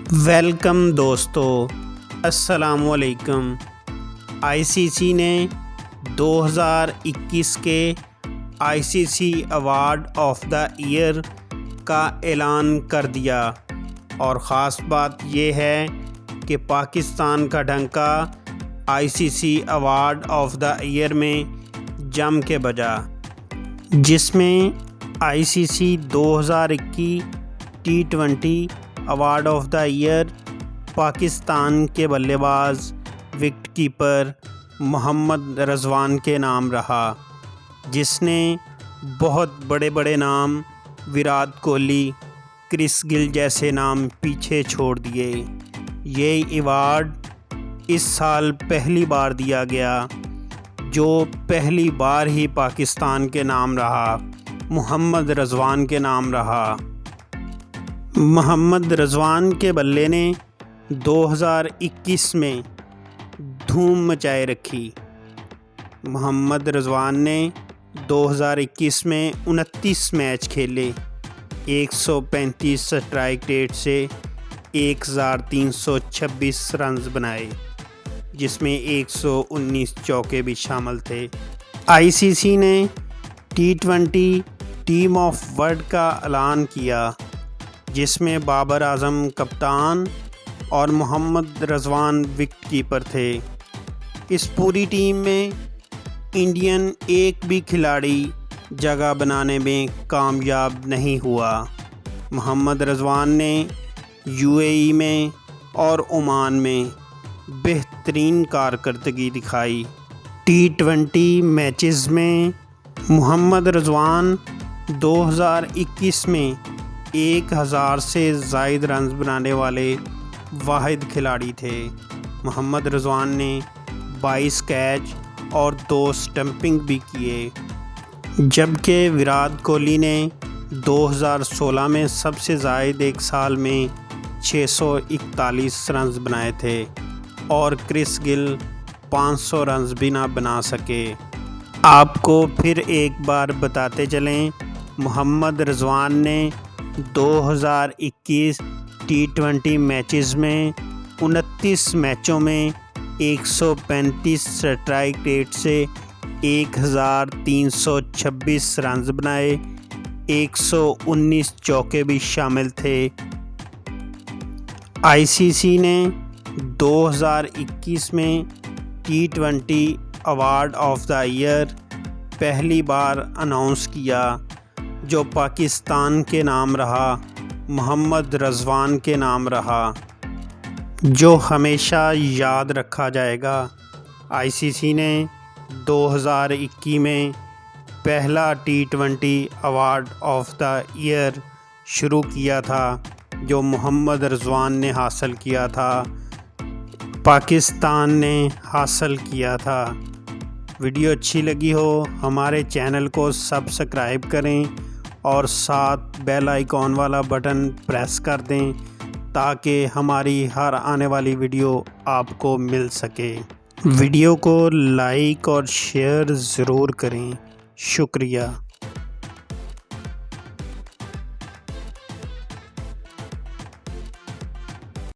Welcome دوستو، السلام علیکم۔ آئی سی سی نے 2021 کے I C C award of the year کا اعلان کر دیا، اور خاص بات یہ ہے کہ پاکستان کا ڈنکا I C C award of the year میں جم کے بجا، جس میں I C C 2021 T20 award of the year Pakistan کے بلے باز وکٹ کیپر محمد رضوان کے نام رہا، جس نے بہت بڑے بڑے نام وراٹ کوہلی، کرس گل جیسے نام پیچھے چھوڑ دیے۔ یہ ایوارڈ اس سال پہلی بار دیا گیا، جو پہلی بار ہی پاکستان کے نام رہا، محمد رضوان کے نام رہا۔ محمد رضوان کے بلے نے 2021 میں دھوم مچائے رکھی۔ محمد رضوان نے 2021 میں 29 میچ کھیلے، 135 سٹرائک ریٹ سے 1326 رنز بنائے، جس میں 119 چوکے بھی شامل تھے۔ آئی سی سی نے T20 ٹیم آف ورلڈ کا اعلان کیا، جس میں بابر اعظم کپتان اور محمد رضوان وکٹ کیپر تھے۔ اس پوری ٹیم میں انڈین ایک بھی کھلاڑی جگہ بنانے میں کامیاب نہیں ہوا۔ محمد رضوان نے UAE میں اور عمان میں بہترین کارکردگی دکھائی۔ T20 میچز میں محمد رضوان 2021 میں 1000 سے زائد رنز بنانے والے واحد کھلاڑی تھے۔ محمد رضوان نے 22 کیچ اور 2 سٹمپنگ بھی کیے، جبکہ وراٹ کوہلی نے 2016 میں سب سے زائد ایک سال میں 641 رنز بنائے تھے، اور کرس گل 500 رنز بھی نہ بنا سکے۔ آپ کو پھر ایک بار بتاتے چلیں، محمد رضوان نے 2021 T20 میچز میں 29 میچوں میں 135 سٹرائک ریٹ سے 1326 رنز بنائے، 119 چوکے بھی شامل تھے۔ آئی سی سی نے 2021 میں T20 award of the year پہلی بار اناؤنس کیا، جو پاکستان کے نام رہا، محمد رضوان کے نام رہا، جو ہمیشہ یاد رکھا جائے گا۔ آئی سی سی نے 2021 میں پہلا T20 award of the year شروع کیا تھا، جو محمد رضوان نے حاصل کیا تھا، پاکستان نے حاصل کیا تھا۔ ویڈیو اچھی لگی ہو ہمارے چینل کو سبسکرائب کریں اور ساتھ بیل آئیکن والا بٹن پریس کر دیں، تاکہ ہماری ہر آنے والی ویڈیو آپ کو مل سکے۔ ویڈیو کو لائک اور شیئر ضرور کریں۔ شکریہ۔